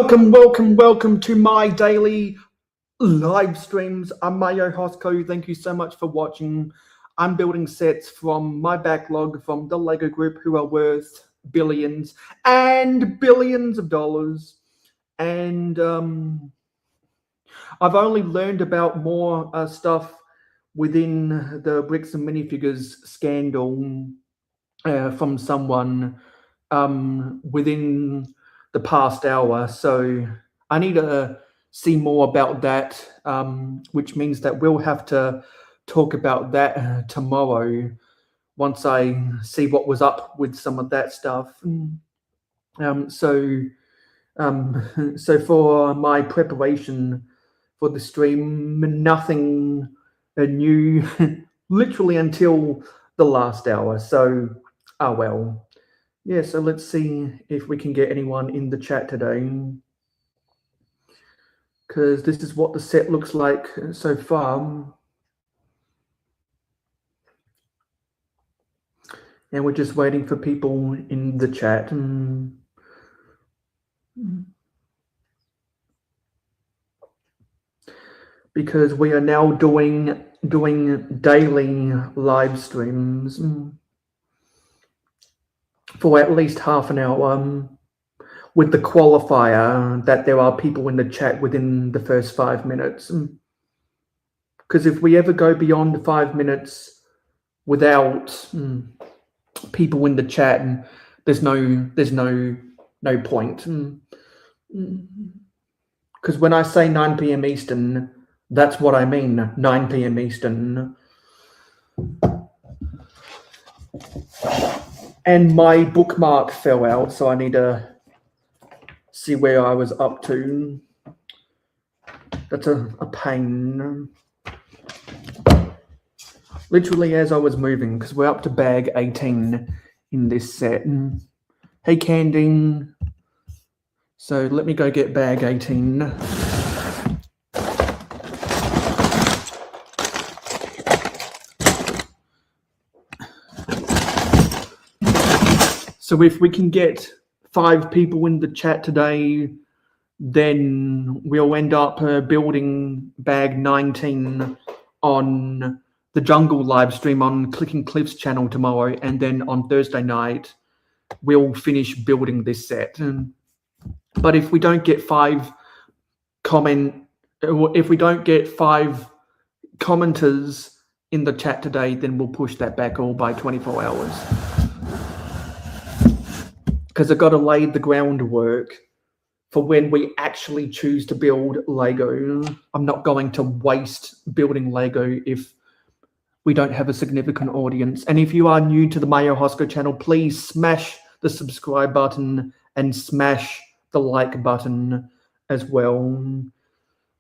Welcome to my daily live streams. I'm mayohosko. Thank you so much for watching. I'm building sets from my backlog from the LEGO group, who are worth billions and billions of dollars. And I've only learned about more stuff within the bricks and minifigures scandal from someone within the past hour, so I need to see more about that, which means that we'll have to talk about that tomorrow once I see what was up with some of that stuff. So for my preparation for the stream, nothing new literally until the last hour. So well. Yeah, so let's see if we can get anyone in the chat today, because this is what the set looks like so far. And we're just waiting for people in the chat. Because we are now doing daily live streams for at least half an hour, with the qualifier that there are people in the chat within the first 5 minutes. Because if we ever go beyond 5 minutes without people in the chat, there's no point. Because when I say 9 p.m. Eastern, that's what I mean, 9 p.m. Eastern. And my bookmark fell out, so I need to see where I was up to. That's a pain. Literally as I was moving, because we're up to bag 18 in this set. Hey, Candy. So let me go get bag 18. So if we can get 5 people in the chat today, then we'll end up building bag 19 on the Jungle live stream on Clicking Cliff's channel tomorrow, and then on Thursday night we'll finish building this set. But if we don't get 5 commenters in the chat today, then we'll push that back all by 24 hours. Because I've got to lay the groundwork for when we actually choose to build Lego. I'm not going to waste building Lego if we don't have a significant audience. And if you are new to the mayohosko channel, please smash the subscribe button and smash the like button as well.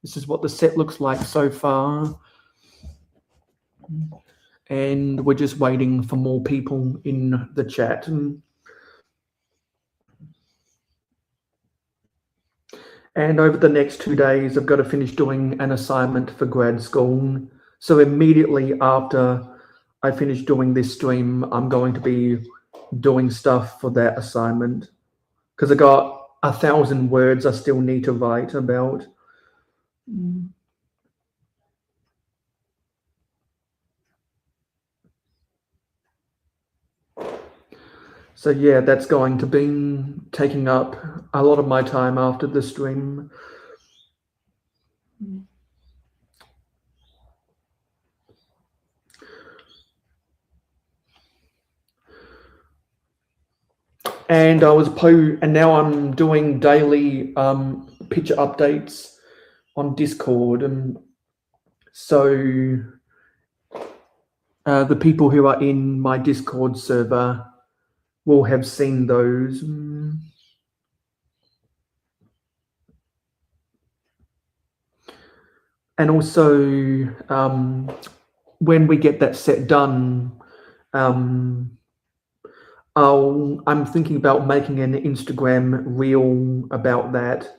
This is what the set looks like so far. And we're just waiting for more people in the chat. And over the next 2 days, I've got to finish doing an assignment for grad school. So immediately after I finish doing this stream, I'm going to be doing stuff for that assignment, because I got 1,000 words I still need to write about. So yeah, that's going to be taking up a lot of my time after the stream. And now I'm doing daily picture updates on Discord, and so the people who are in my Discord server will have seen those. And also, when we get that set done, I'm thinking about making an Instagram reel about that,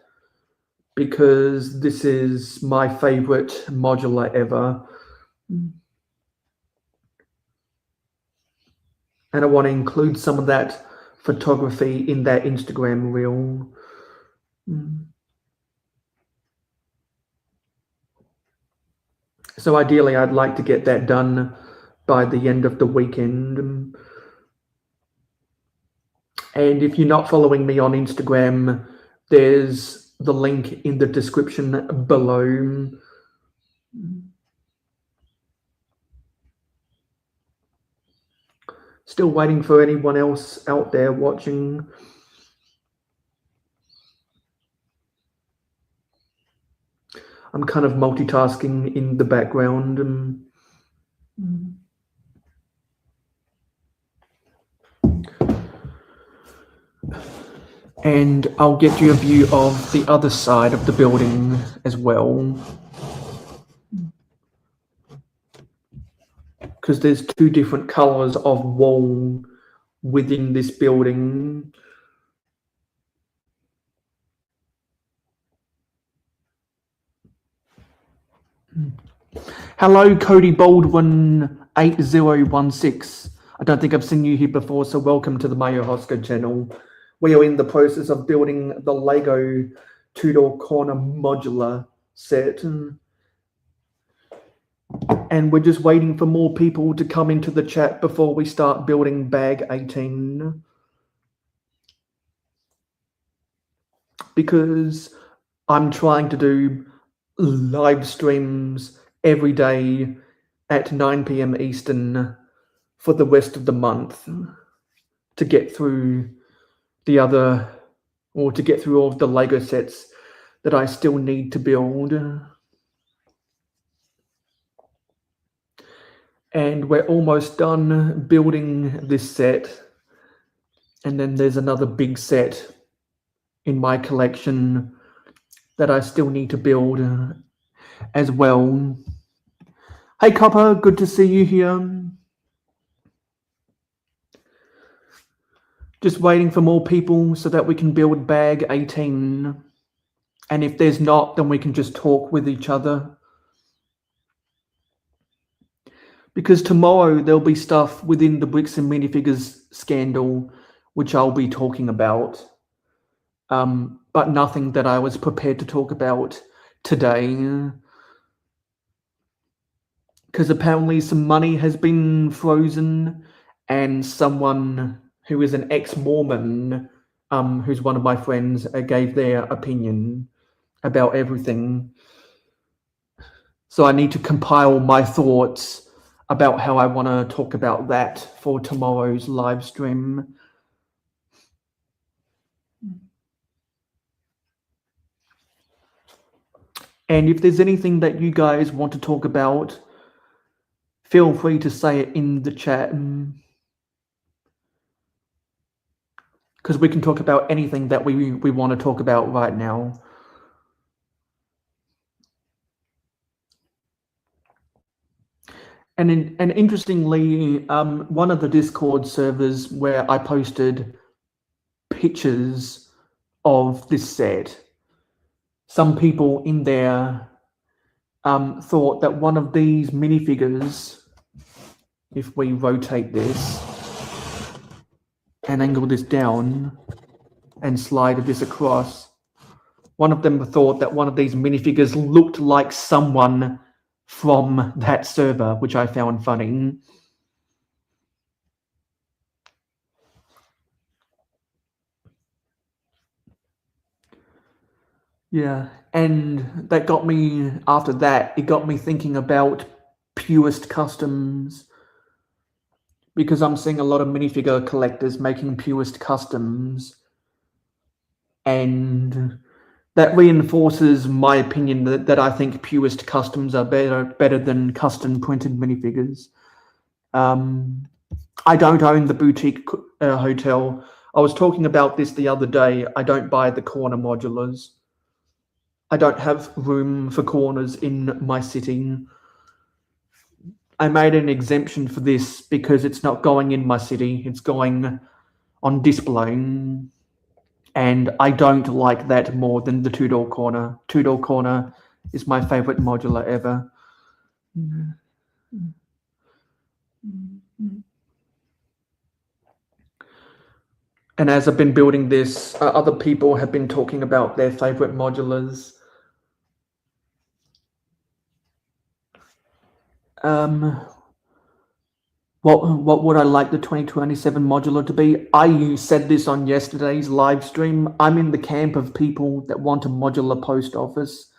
because this is my favorite modular ever. And I want to include some of that photography in that Instagram reel. So ideally, I'd like to get that done by the end of the weekend. And if you're not following me on Instagram, there's the link in the description below. Still waiting for anyone else out there watching. I'm kind of multitasking in the background. And I'll get you a view of the other side of the building as well. Because there's two different colors of wall within this building. Hello, Cody Baldwin 8016. I don't think I've seen you here before, so welcome to the mayohosko channel. We are in the process of building the LEGO Tudor Corner modular set. And we're just waiting for more people to come into the chat before we start building bag 18. Because I'm trying to do live streams every day at 9 p.m. Eastern for the rest of the month to get through the other, or to get through all of the LEGO sets that I still need to build. And we're almost done building this set. And then there's another big set in my collection that I still need to build as well. Hey Copper, good to see you here. Just waiting for more people so that we can build bag 18. And if there's not, then we can just talk with each other. Because tomorrow there'll be stuff within the Bricks and Minifigures scandal which I'll be talking about. But nothing that I was prepared to talk about today. Because apparently some money has been frozen, and someone who is an ex-Mormon, who's one of my friends, gave their opinion about everything. So I need to compile my thoughts about how I want to talk about that for tomorrow's live stream. And if there's anything that you guys want to talk about, feel free to say it in the chat. Because we can talk about anything that we want to talk about right now. And interestingly, one of the Discord servers where I posted pictures of this set, some people in there thought that one of these minifigures, if we rotate this and angle this down and slide this across, one of them thought that one of these minifigures looked like someone from that server, which I found funny. Yeah, and that got me, after that, it got me thinking about purist customs, because I'm seeing a lot of minifigure collectors making purist customs, and that reinforces my opinion that I think purist customs are better than custom printed minifigures. I don't own the boutique hotel. I was talking about this the other day. I don't buy the corner modulars. I don't have room for corners in my city. I made an exemption for this because it's not going in my city. It's going on display. And I don't like that more than the Tudor Corner. Tudor Corner is my favorite modular ever. And as I've been building this, other people have been talking about their favorite modulars. What would I like the 2027 modular to be? I said this on yesterday's live stream. I'm in the camp of people that want a modular post office.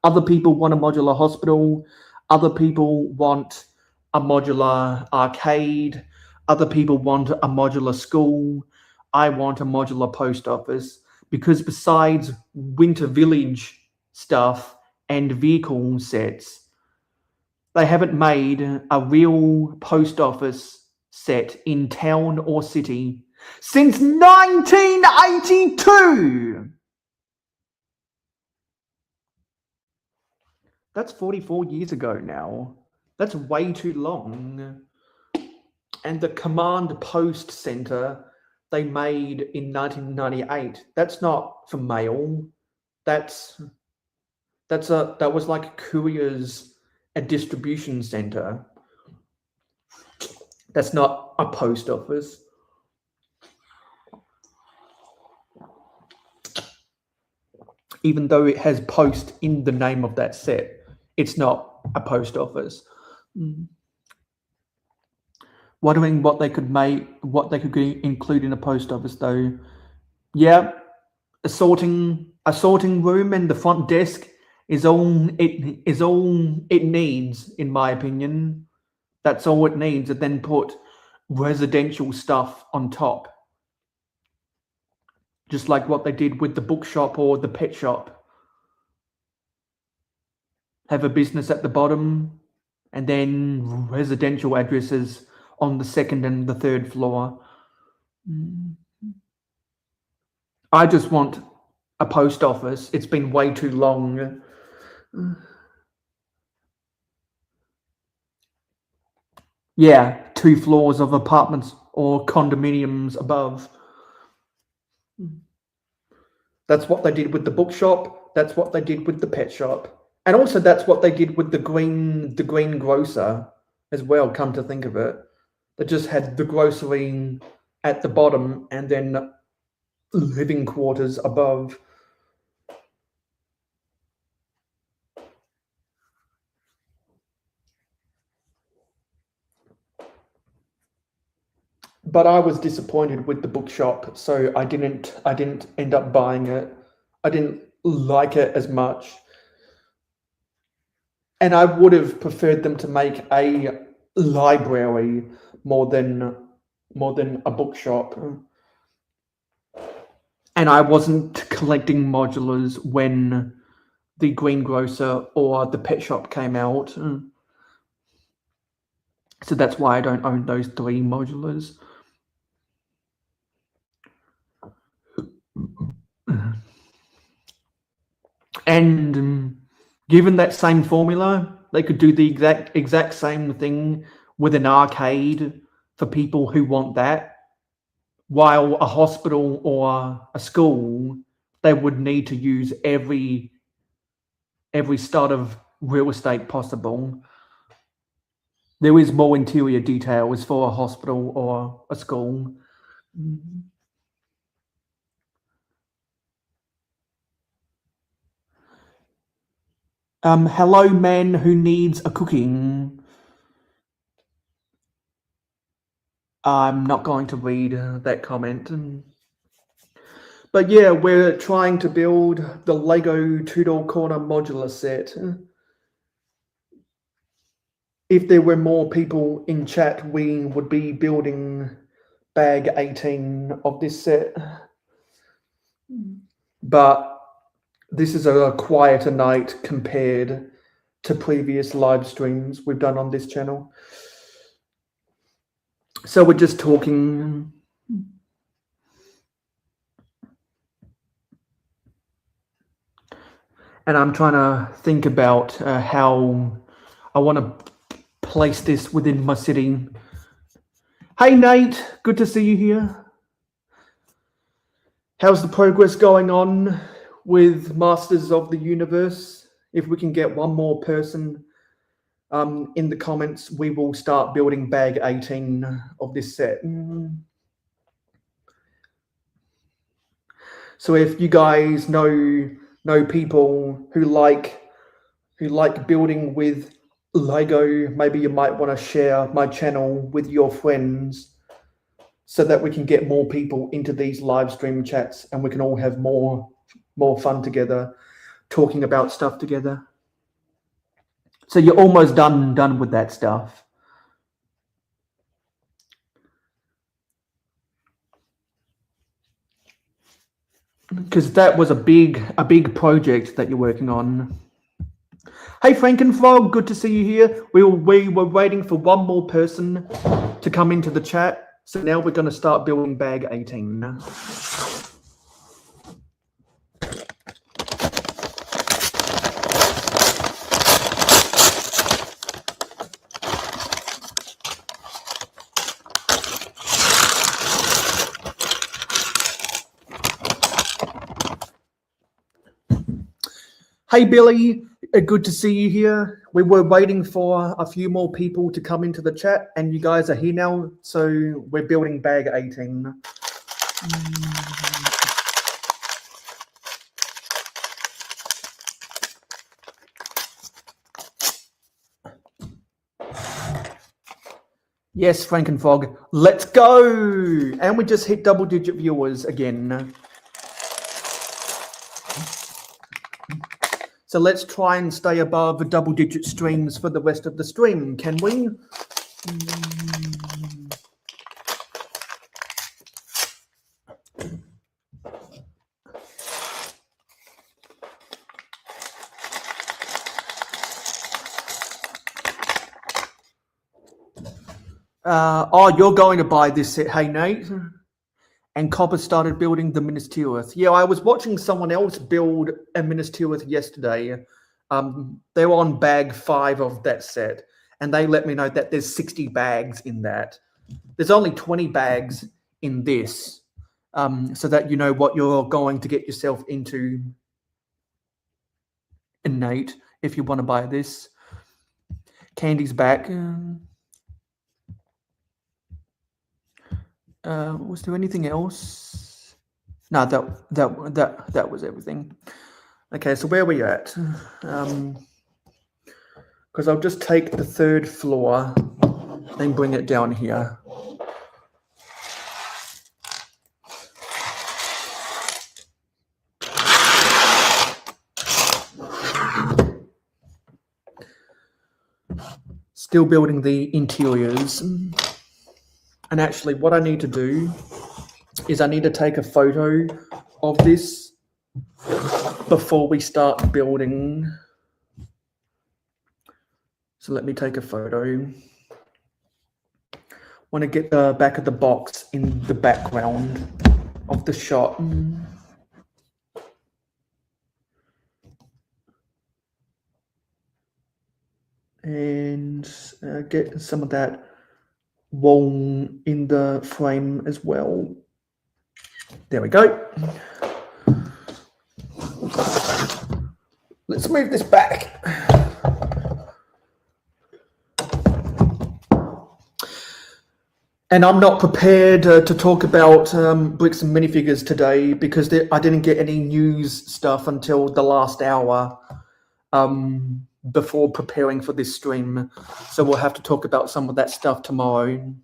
Other people want a modular hospital. Other people want a modular arcade. Other people want a modular school. I want a modular post office because besides Winter Village stuff and vehicle sets, they haven't made a real post office set in town or city since 1982. That's 44 years ago now. That's way too long. And the Command Post Center they made in 1998. That's not for mail. That was like couriers. A distribution center. That's not a post office. Even though it has post in the name of that set, it's not a post office. Wondering what they could include in a post office though. Yeah, a sorting room and the front desk is all it needs, in my opinion. That's all it needs, and then put residential stuff on top. Just like what they did with the bookshop or the pet shop. Have a business at the bottom, and then residential addresses on the second and the third floor. I just want a post office. It's been way too long. Yeah, 2 floors of apartments or condominiums above. That's what they did with the bookshop. That's what they did with the pet shop. And also that's what they did with the green grocer as well, come to think of it. They just had the grocery at the bottom and then living quarters above. But I was disappointed with the bookshop, so I didn't end up buying it. I didn't like it as much. And I would have preferred them to make a library more than a bookshop. And I wasn't collecting modulars when the greengrocer or the pet shop came out. So that's why I don't own those 3 modulars. And given that same formula, they could do the exact same thing with an arcade for people who want that, while a hospital or a school, they would need to use every start of real estate possible. There is more interior details for a hospital or a school. Hello, man who needs a cooking. I'm not going to read that comment. But yeah, we're trying to build the LEGO Tudor Corner modular set. If there were more people in chat, we would be building bag 18 of this set. But this is a quieter night compared to previous live streams we've done on this channel. So we're just talking. And I'm trying to think about how I want to place this within my city. Hey, Nate, good to see you here. How's the progress going on with Masters of the Universe? If we can get one more person in the comments, we will start building bag 18 of this set. So if you guys know people who like building with Lego, maybe you might want to share my channel with your friends so that we can get more people into these live stream chats and we can all have more fun together, talking about stuff together. So you're almost done with that stuff. Because that was a big project that you're working on. Hey Frankenfrog, good to see you here. We were waiting for one more person to come into the chat. So now we're going to start building bag 18. Hey Billy, good to see you here. We were waiting for a few more people to come into the chat and you guys are here now. So we're building bag 18. Yes, Frankenfrog, let's go. And we just hit double-digit viewers again. So let's try and stay above the double-digit streams for the rest of the stream, can we? Oh, you're going to buy this set, hey Nate? And Copper started building the Ministerious. Yeah, I was watching someone else build a Ministerious yesterday. They were on bag 5 of that set, and they let me know that there's 60 bags in that. There's only 20 bags in this, so that you know what you're going to get yourself into, Nate, if you want to buy this. Candy's back. Was there anything else? No, that was everything. Okay, so where are we at? Because I'll just take the 3rd floor and bring it down here. Still building the interiors. And actually what I need to do is I need to take a photo of this before we start building. So let me take a photo. Want to get the back of the box in the background of the shot. And get some of that wall in the frame as well. There we go. Let's move this back. And I'm not prepared to talk about bricks and minifigures today because I didn't get any news stuff until the last hour before preparing for this stream. So we'll have to talk about some of that stuff tomorrow.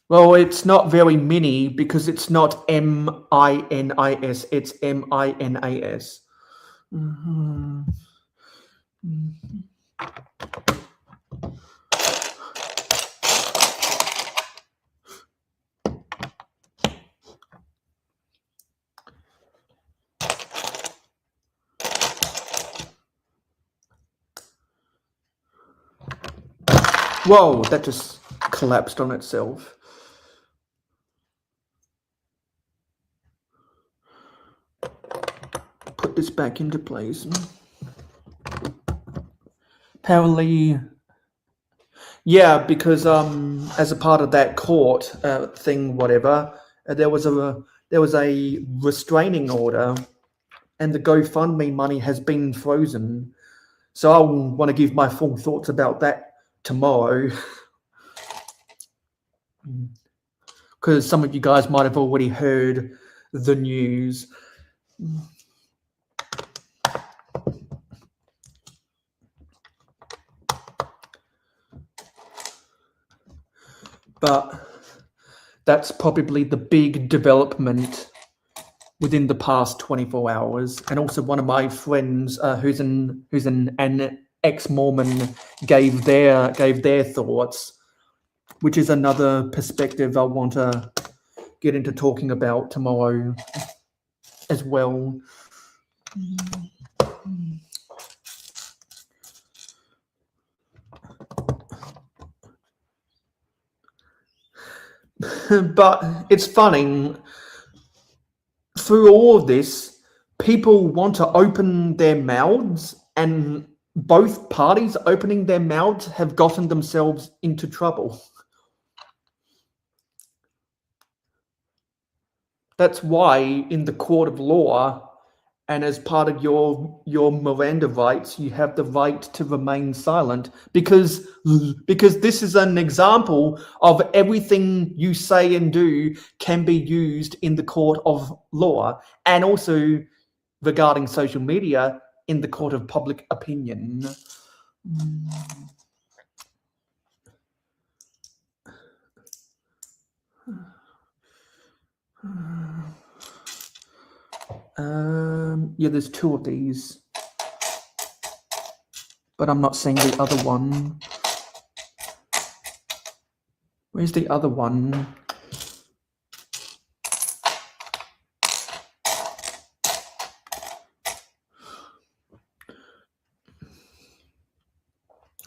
Well, it's not very mini because it's not M-I-N-I-S, it's M-I-N-A-S. Whoa, that just collapsed on itself. Put this back into place. Apparently, yeah, because as a part of that court thing, whatever, there was a restraining order, and the GoFundMe money has been frozen. So I'll want to give my full thoughts about that tomorrow, because some of you guys might have already heard the news. But that's probably the big development within the past 24 hours. And also one of my friends who's an ex-Mormon gave their thoughts, which is another perspective I want to get into talking about tomorrow as well. But it's funny, through all of this, people want to open their mouths, and both parties opening their mouths have gotten themselves into trouble. That's why in the court of law, and as part of your Miranda rights, you have the right to remain silent, because this is an example of everything you say and do can be used in the court of law, and also regarding social media in the court of public opinion. Yeah, there's two of these, but I'm not seeing the other one. Where's the other one?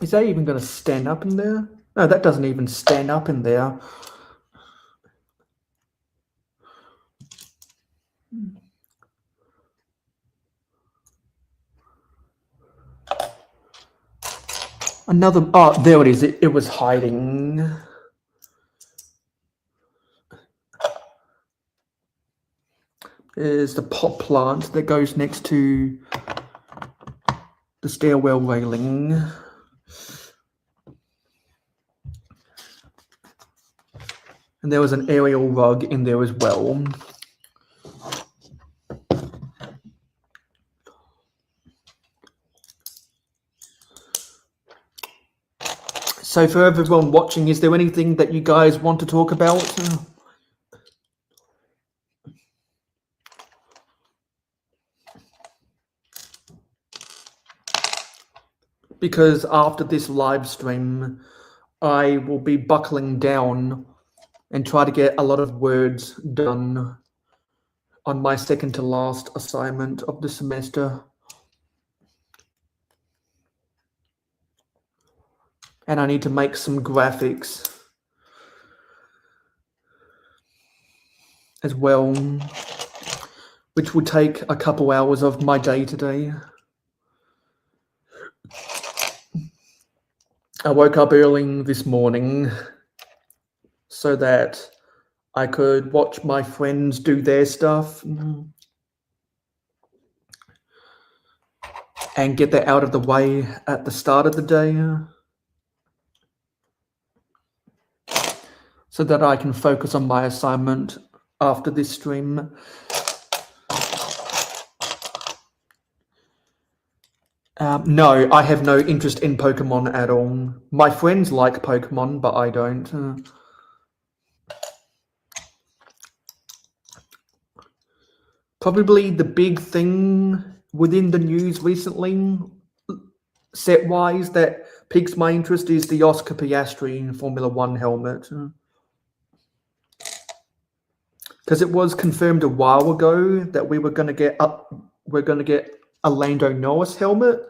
Is that even going to stand up in there? No, that doesn't even stand up in there. Another, oh, there it is. It was hiding. There's the pot plant that goes next to the stairwell railing. And there was an aerial rug in there as well. So for everyone watching, is there anything that you guys want to talk about? Because after this live stream, I will be buckling down and try to get a lot of words done on my second to last assignment of the semester. And I need to make some graphics as well, which would take a couple hours of my day today. I woke up early this morning so that I could watch my friends do their stuff and get that out of the way at the start of the day, so that I can focus on my assignment after this stream. No, I have no interest in Pokemon at all. My friends like Pokemon, but I don't. Probably the big thing within the news recently, set-wise, that piques my interest is the Oscar Piastri Formula One helmet. Because it was confirmed a while ago that we were going to get a Lando Norris helmet,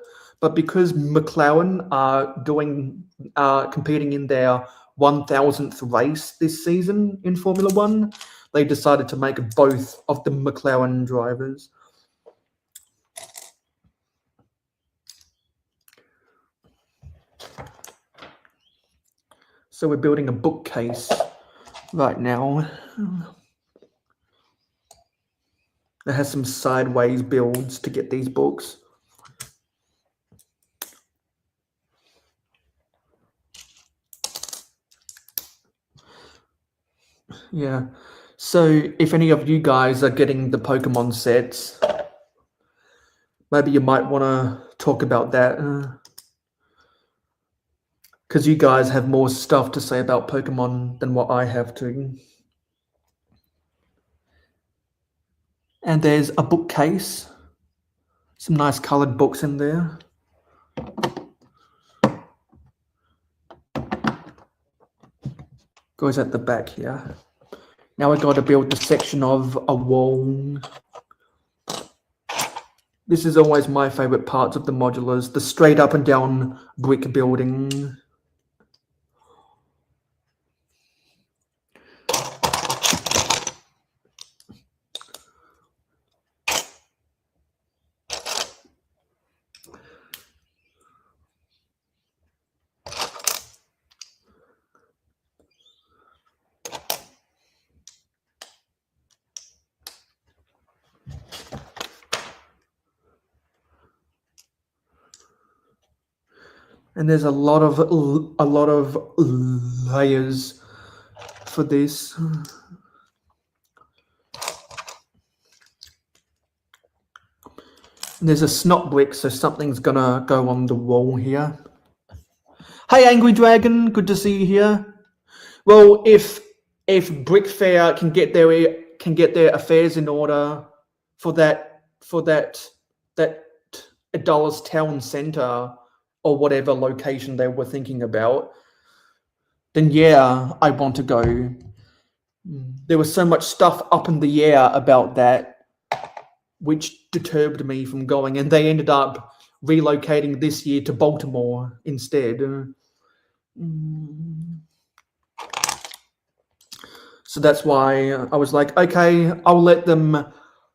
but because McLaren are competing in their 1000th race this season in Formula One, they decided to make both of the McLaren drivers. So we're building a bookcase right now that has some sideways builds to get these books. Yeah. So if any of you guys are getting the Pokemon sets, maybe you might want to talk about that. because you guys have more stuff to say about Pokemon than what I have to. And there's a bookcase. Some nice coloured books in there. Goes at the back here. Now I got to build the section of a wall. This is always my favourite parts of the modulars, the straight up and down brick building. And there's a lot of layers for this. And there's a snot brick, so something's gonna go on the wall here. Hey, Angry Dragon, good to see you here. Well, if Brick Fair can get their affairs in order for that Dulles Town Centre or whatever location they were thinking about, then yeah, I want to go. There was so much stuff up in the air about that, which deterred me from going, and they ended up relocating this year to Baltimore instead. So that's why I was like, okay, I'll let them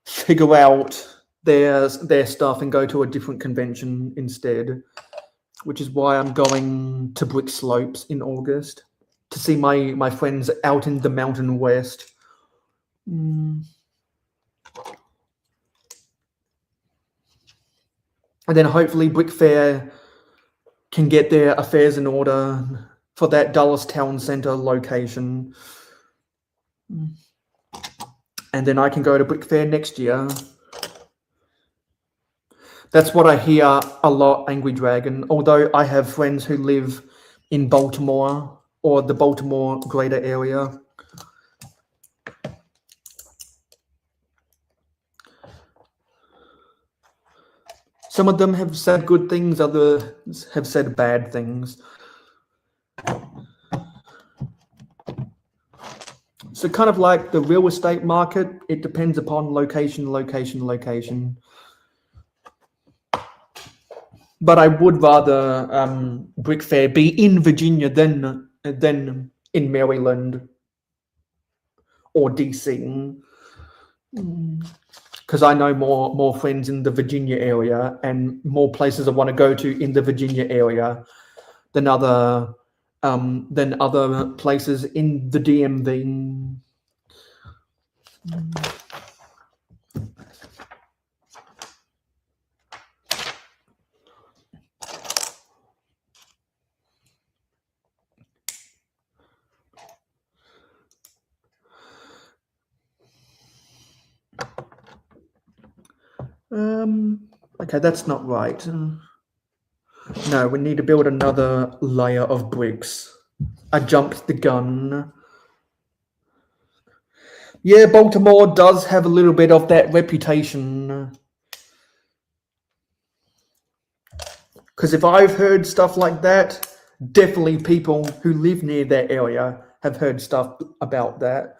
figure out their stuff and go to a different convention instead, which is why I'm going to Brick Slopes in August to see my friends out in the Mountain West. And then hopefully Brick Fair can get their affairs in order for that Dulles Town Centre location. And then I can go to Brick Fair next year. That's what I hear a lot, Angry Dragon, although I have friends who live in Baltimore or the Baltimore greater area. Some of them have said good things, others have said bad things. So kind of like the real estate market, it depends upon location. But I would rather Brick Fair be in Virginia than in Maryland or DC, because I know more friends in the Virginia area and more places I want to go to in the Virginia area than other places in the DMV. Okay, that's not right. No, we need to build another layer of bricks. I jumped the gun. Yeah, Baltimore does have a little bit of that reputation. Because if I've heard stuff like that, definitely people who live near that area have heard stuff about that.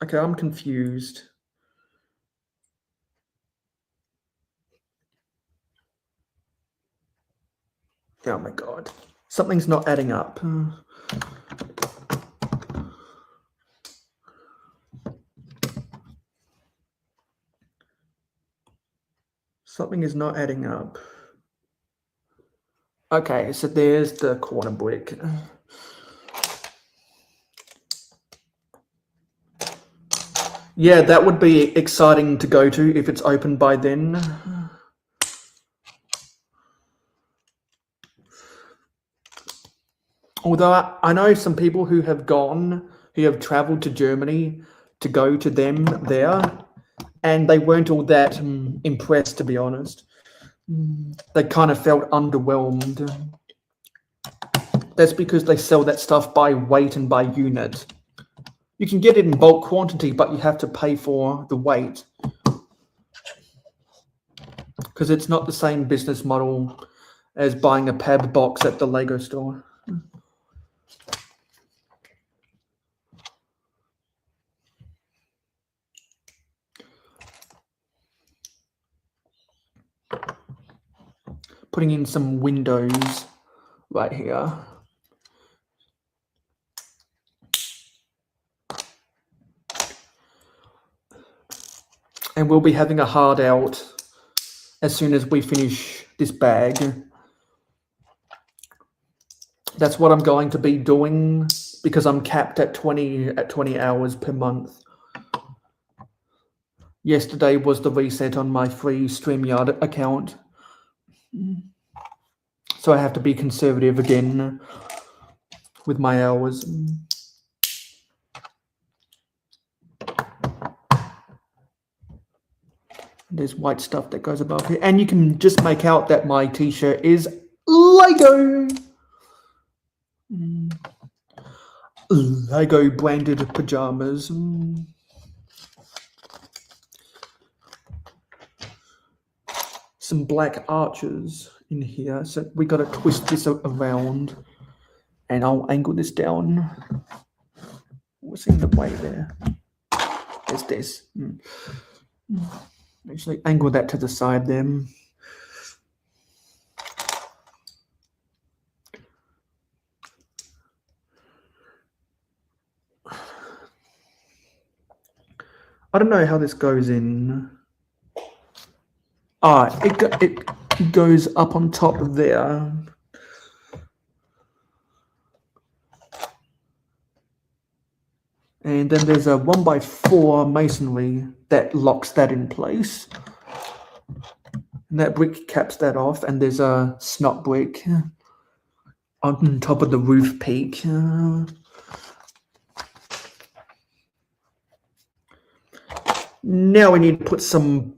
Okay, I'm confused. Oh my God, something's not adding up. Something is not adding up. Okay, so there's the corner brick. Yeah, that would be exciting to go to if it's open by then. Although I know some people who have traveled to Germany to go to them there, and they weren't all that impressed, to be honest. They kind of felt underwhelmed. That's because they sell that stuff by weight and by unit. You can get it in bulk quantity, but you have to pay for the weight. Because it's not the same business model as buying a PAB box at the LEGO store. Putting in some windows right here. And we'll be having a hard out as soon as we finish this bag. That's what I'm going to be doing because I'm capped at 20 hours per month. Yesterday was the reset on my free StreamYard account. So I have to be conservative again with my hours. There's white stuff that goes above here. And you can just make out that my t-shirt is LEGO. LEGO branded pajamas. Some black arches in here. So we got to twist this around. And I'll angle this down. What's in the way there? There's this. Actually, angle that to the side then. I don't know how this goes in. It goes up on top there. And then there's a 1x4 masonry that locks that in place. And that brick caps that off. And there's a snot brick on top of the roof peak. Now we need to put some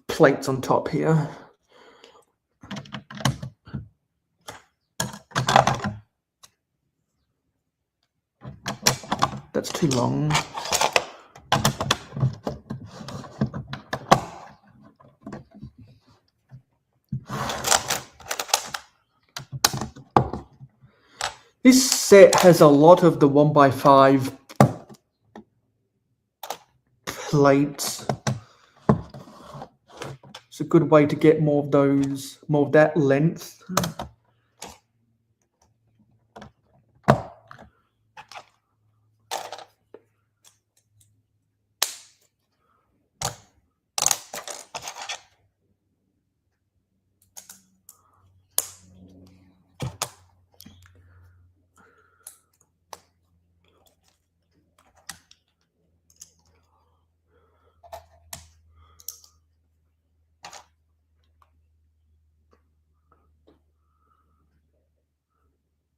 plates on top here. That's too long. This set has a lot of the 1x5 plates. It's a good way to get more of that length.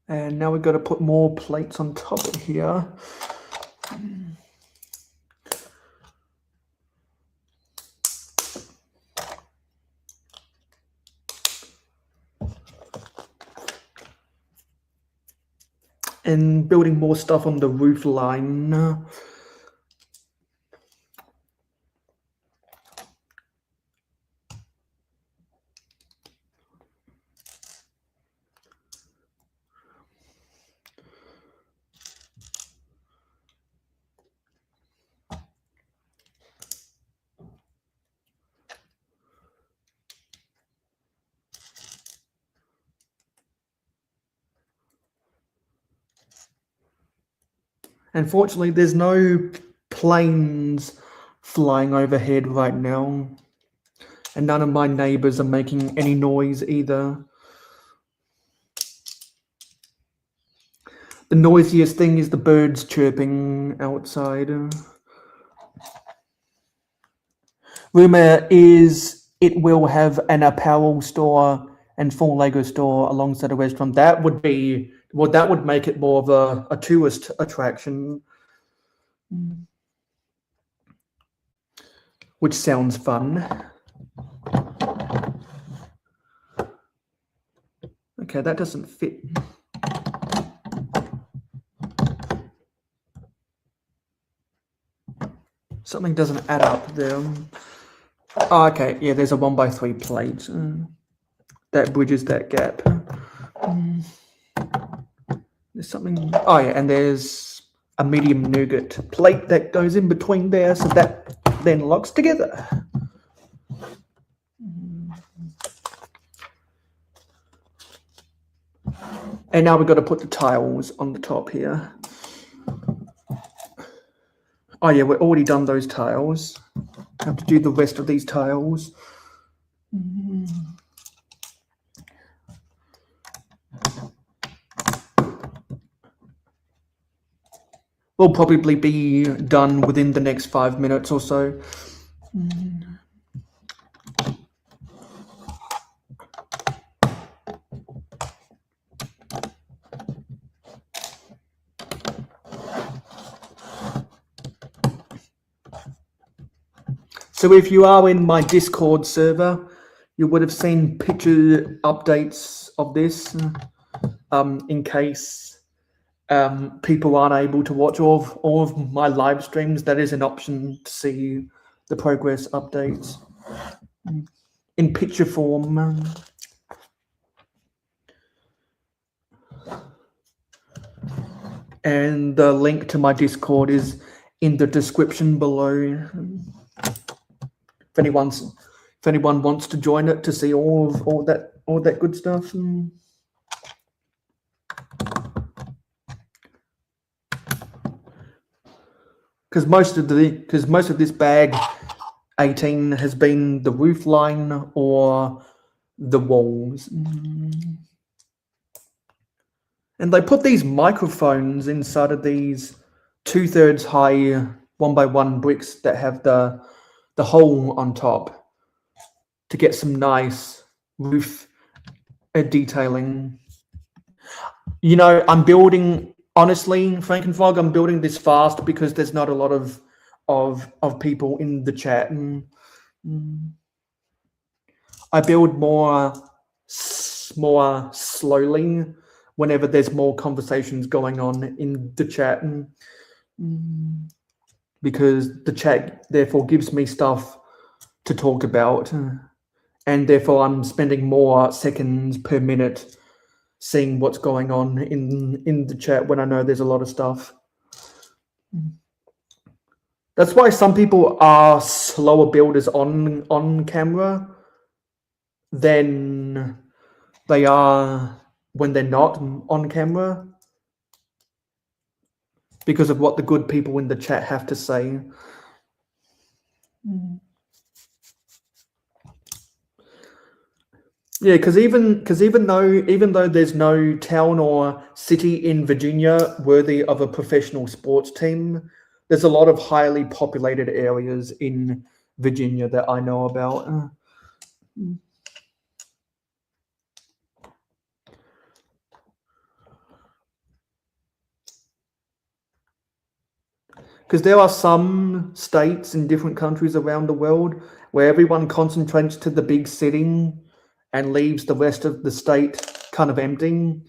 And now we've got to put more plates on top of here. And building more stuff on the roof line. Unfortunately, there's no planes flying overhead right now. And none of my neighbors are making any noise either. The noisiest thing is the birds chirping outside. Rumor is it will have an apparel store and full LEGO store alongside a restaurant. That would be Well, that would make it more of a tourist attraction, which sounds fun. Okay, that doesn't fit. Something doesn't add up there. Oh, okay, yeah, there's a 1x3 plate. That bridges that gap. There's something. Oh, yeah, and there's a medium nougat plate that goes in between there, so that then locks together. And now we've got to put the tiles on the top here. Oh, yeah, we've already done those tiles. Have to do the rest of these tiles. We'll probably be done within the next 5 minutes or so. So if you are in my Discord server, you would have seen picture updates of this in case people aren't able to watch all of my live streams. That is an option to see the progress updates in picture form. And the link to my Discord is in the description below. If anyone wants to join it to see all that good stuff. Because most of this bag 18 has been the roof line or the walls. And they put these microphones inside of these 2/3 high 1x1 bricks that have the hole on top to get some nice roof detailing. You know, I'm building, honestly, Frankenfrog, I'm building this fast because there's not a lot of people in the chat. And I build more slowly whenever there's more conversations going on in the chat. Because the chat therefore gives me stuff to talk about, and therefore I'm spending more seconds per minute seeing what's going on in the chat when I know there's a lot of stuff. That's why some people are slower builders on camera than they are when they're not on camera, because of what the good people in the chat have to say. Yeah, because even though there's no town or city in Virginia worthy of a professional sports team, there's a lot of highly populated areas in Virginia that I know about. Because there are some states in different countries around the world where everyone concentrates to the big city and leaves the rest of the state kind of empty.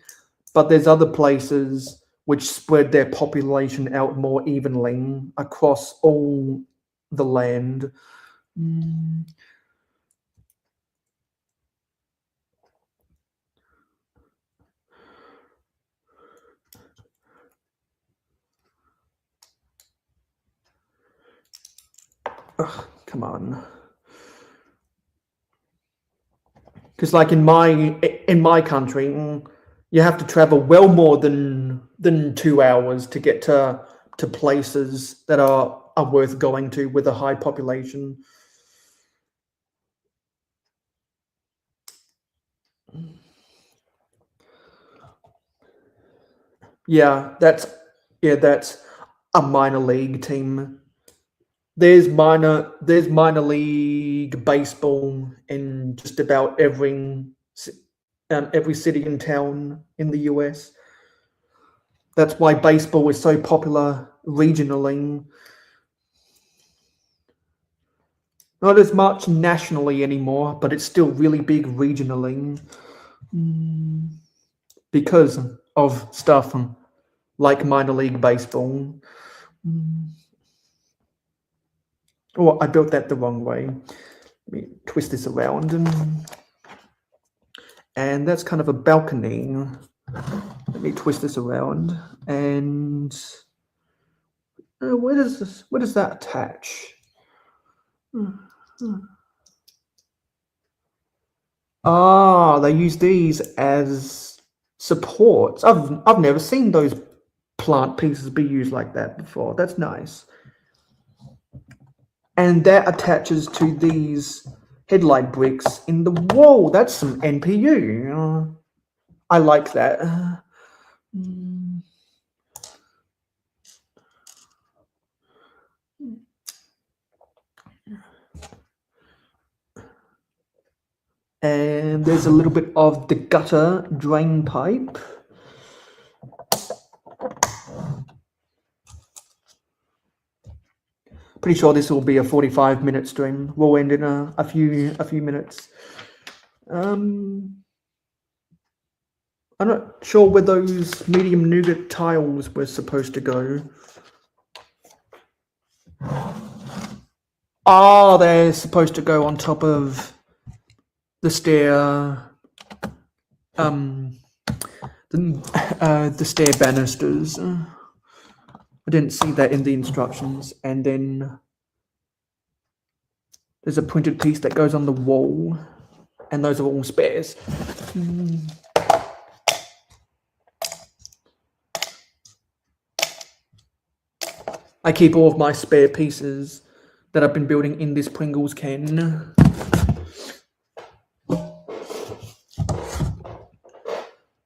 But there's other places which spread their population out more evenly across all the land. Ugh, come on. Because like in my country, you have to travel well more than 2 hours to get to places that are worth going to with a high population. Yeah, that's a minor league team. There's minor league baseball in just about every city and town in the US. That's why baseball is so popular regionally. Not as much nationally anymore, but it's still really big regionally. Because of stuff like minor league baseball. Oh, I built that the wrong way. Let me twist this around. And that's kind of a balcony. Let me twist this around. And where does that attach? Ah, they use these as supports. I've never seen those plant pieces be used like that before. That's nice. And that attaches to these headlight bricks in the wall. That's some NPU. I like that. And there's a little bit of the gutter drain pipe. Pretty sure this will be a 45-minute stream. We'll end in a few minutes. I'm not sure where those medium nougat tiles were supposed to go. Oh, they're supposed to go on top of the stair, the stair banisters. I didn't see that in the instructions. And then there's a printed piece that goes on the wall, and those are all spares. I keep all of my spare pieces that I've been building in this Pringles can.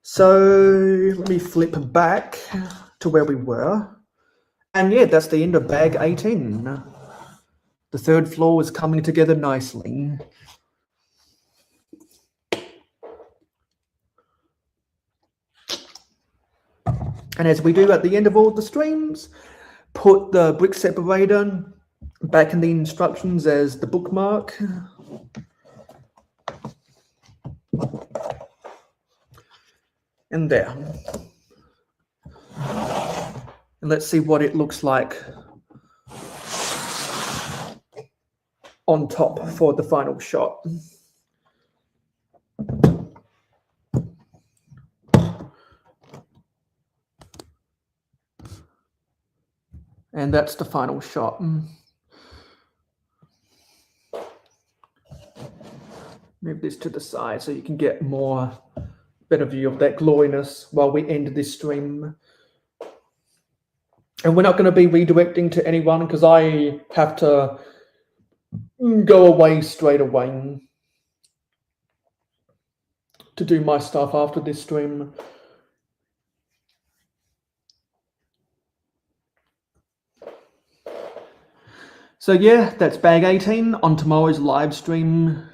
So let me flip back to where we were. And yeah, that's the end of bag 18. The third floor is coming together nicely. And as we do at the end of all the streams, put the brick separator back in the instructions as the bookmark. And there. And let's see what it looks like on top for the final shot. And that's the final shot. Move this to the side so you can get better view of that glowiness while we end this stream. And we're not going to be redirecting to anyone because I have to go away straight away to do my stuff after this stream. So yeah, that's bag 18 on tomorrow's live stream.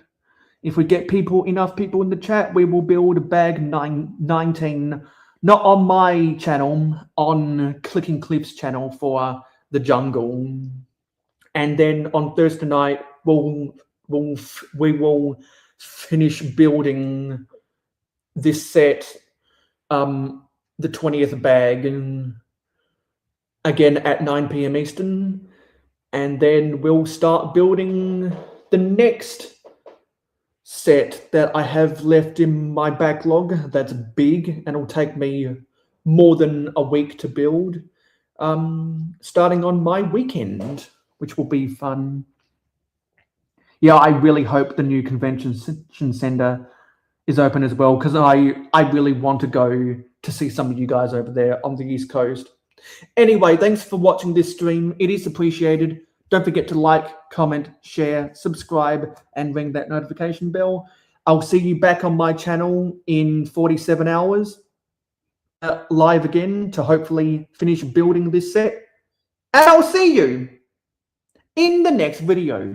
If we get enough people in the chat, we will build bag 19, not on my channel, on Clicking Cliff's channel for the jungle. And then on Thursday night, we will finish building this set, the 20th bag, again at 9 p.m. Eastern. And then we'll start building the next set that I have left in my backlog that's big and it'll take me more than a week to build, starting on my weekend, which will be fun. Yeah, I really hope the new convention center is open as well, because I really want to go to see some of you guys over there on the East Coast. Anyway, thanks for watching this stream. It is appreciated. Don't forget to like, comment, share, subscribe, and ring that notification bell. I'll see you back on my channel in 47 hours, live again to hopefully finish building this set. And I'll see you in the next video.